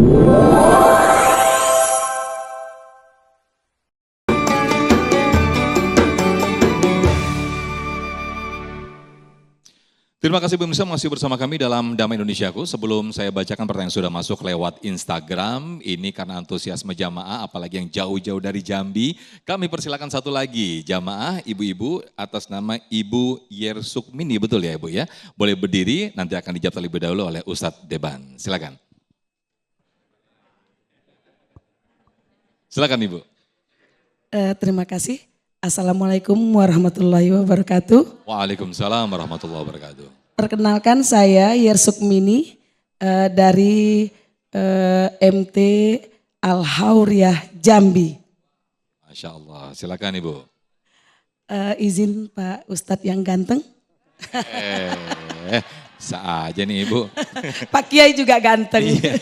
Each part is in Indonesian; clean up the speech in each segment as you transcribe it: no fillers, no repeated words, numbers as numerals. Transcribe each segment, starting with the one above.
Terima kasih pemirsa masih bersama kami dalam Damai Indonesiaku. Sebelum saya bacakan pertanyaan yang sudah masuk lewat Instagram, ini karena antusiasme jamaah apalagi yang jauh-jauh dari Jambi, kami persilakan satu lagi jamaah ibu-ibu atas nama Ibu Yersukmini, betul ya Ibu ya? Boleh berdiri, nanti akan dijawab terlebih dahulu oleh Ustadz Deban. Silakan. Silakan Ibu. Terima kasih. Assalamualaikum warahmatullahi wabarakatuh. Waalaikumsalam warahmatullahi wabarakatuh. Perkenalkan saya Yersukmini dari MT Al-Hauriyah Jambi. Masya Allah, silakan Ibu. Izin Pak Ustadz yang ganteng. Bisa aja nih Ibu. Pak Kiai juga ganteng. Iya.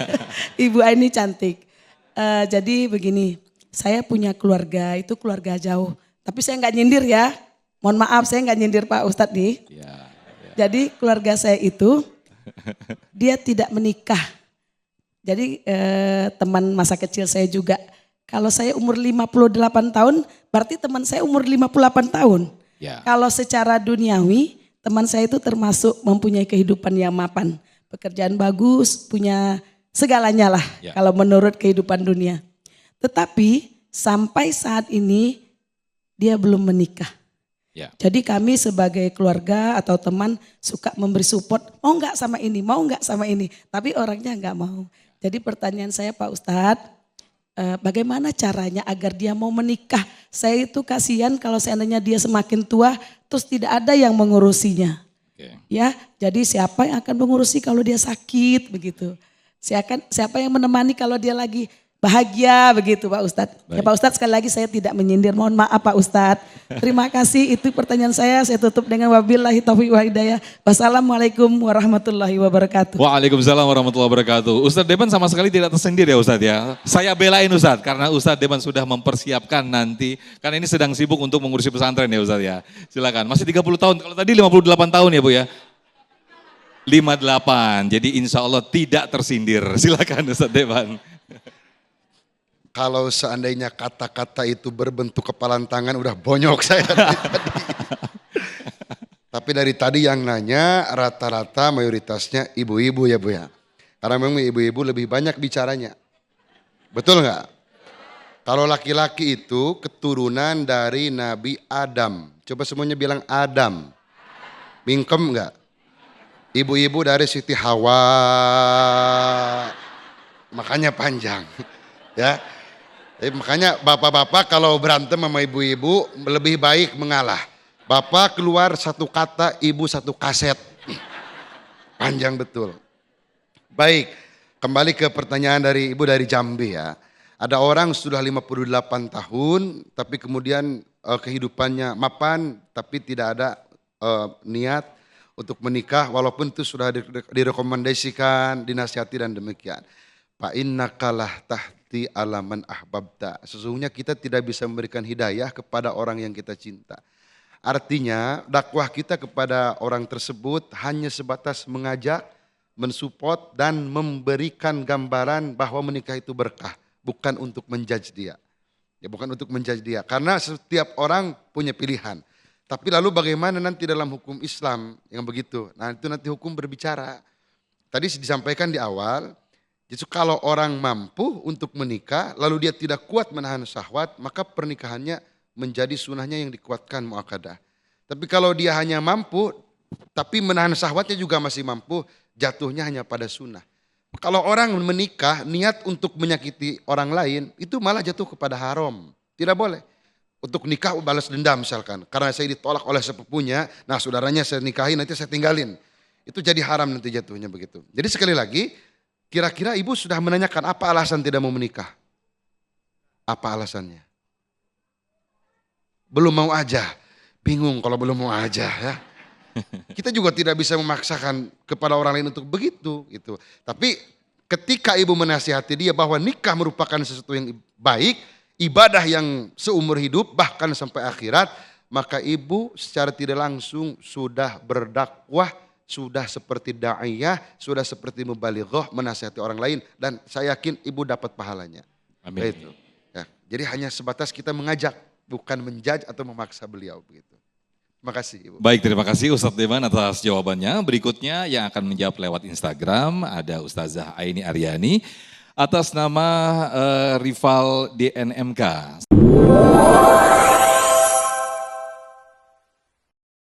Ibu Aini cantik. Jadi begini, saya punya keluarga, itu keluarga jauh. Tapi saya nggak nyindir ya, mohon maaf saya nggak nyindir Pak Ustadz nih. Ya. Jadi keluarga saya itu dia tidak menikah. Jadi teman masa kecil saya juga, kalau saya umur 58 tahun berarti teman saya umur 58 tahun. Ya. Kalau secara duniawi teman saya itu termasuk mempunyai kehidupan yang mapan. Pekerjaan bagus, punya segalanya lah kalau menurut kehidupan dunia. Tetapi sampai saat ini dia belum menikah. Ya. Jadi kami sebagai keluarga atau teman suka memberi support, mau nggak sama ini, mau nggak sama ini. Tapi orangnya nggak mau. Jadi pertanyaan saya Pak Ustadz, bagaimana caranya agar dia mau menikah? Saya itu kasihan kalau seandainya dia semakin tua, terus tidak ada yang mengurusinya. Okay. Ya, jadi siapa yang akan mengurusi kalau dia sakit begitu? Siapa yang menemani kalau dia lagi bahagia begitu Pak Ustadz. Ya Pak Ustadz sekali lagi saya tidak menyindir, mohon maaf Pak Ustadz. Terima kasih, itu pertanyaan saya tutup dengan wabillahi taufiq wa hidayah. Wassalamualaikum warahmatullahi wabarakatuh. Waalaikumsalam warahmatullahi wabarakatuh. Ustadz Deban sama sekali tidak tersindir ya Ustadz ya. Saya belain Ustadz karena Ustadz Deban sudah mempersiapkan nanti. Karena ini sedang sibuk untuk mengurusi pesantren ya Ustadz ya. Silakan, masih 30 tahun, kalau tadi 58 tahun ya Bu ya. 58, jadi insya Allah tidak tersindir. Silakan Ustadz Deban. Kalau seandainya kata-kata itu berbentuk kepalan tangan udah bonyok saya dari tadi. Tapi dari tadi yang nanya rata-rata mayoritasnya ibu-ibu ya Bu ya. Karena memang ibu-ibu lebih banyak bicaranya. Betul nggak? Kalau laki-laki itu keturunan dari Nabi Adam. Coba semuanya bilang Adam. Mingkem nggak? Ibu-ibu dari Siti Hawa. Makanya panjang. Ya. Makanya bapak-bapak kalau berantem sama ibu-ibu lebih baik mengalah. Bapak keluar satu kata, ibu satu kaset. Panjang betul. Baik, kembali ke pertanyaan dari ibu dari Jambi ya. Ada orang sudah 58 tahun tapi kemudian kehidupannya mapan tapi tidak ada niat untuk menikah walaupun itu sudah direkomendasikan, dinasihati dan demikian. Fa innakalah tahti alaman ahbabta. Sesungguhnya kita tidak bisa memberikan hidayah kepada orang yang kita cinta. Artinya dakwah kita kepada orang tersebut hanya sebatas mengajak, mensupport dan memberikan gambaran bahwa menikah itu berkah. Bukan untuk menjudge dia. Ya, bukan untuk menjudge dia. Karena setiap orang punya pilihan. Tapi lalu bagaimana nanti dalam hukum Islam yang begitu. Nah itu nanti hukum berbicara. Tadi disampaikan di awal. Jadi kalau orang mampu untuk menikah, lalu dia tidak kuat menahan syahwat, maka pernikahannya menjadi sunnahnya yang dikuatkan muakkadah. Tapi kalau dia hanya mampu, tapi menahan syahwatnya juga masih mampu, jatuhnya hanya pada sunnah. Kalau orang menikah, niat untuk menyakiti orang lain, itu malah jatuh kepada haram. Tidak boleh. Untuk nikah balas dendam misalkan, karena saya ditolak oleh sepupunya, nah saudaranya saya nikahi nanti saya tinggalin. Itu jadi haram nanti jatuhnya begitu. Jadi sekali lagi, kira-kira ibu sudah menanyakan apa alasan tidak mau menikah? Apa alasannya? Belum mau aja. Bingung kalau belum mau aja ya. Kita juga tidak bisa memaksakan kepada orang lain untuk begitu gitu. Tapi ketika ibu menasihati dia bahwa nikah merupakan sesuatu yang baik, ibadah yang seumur hidup bahkan sampai akhirat, maka ibu secara tidak langsung sudah berdakwah sudah seperti da'iyah, sudah seperti mubalighah, menasihati orang lain. Dan saya yakin ibu dapat pahalanya. Amin. Itu. Ya, jadi hanya sebatas kita mengajak, bukan menjudge atau memaksa beliau begitu. Terima kasih Ibu. Baik, terima kasih Ustadz Devan atas jawabannya. Berikutnya yang akan menjawab lewat Instagram ada Ustazah Aini Aryani atas nama rival DNMK.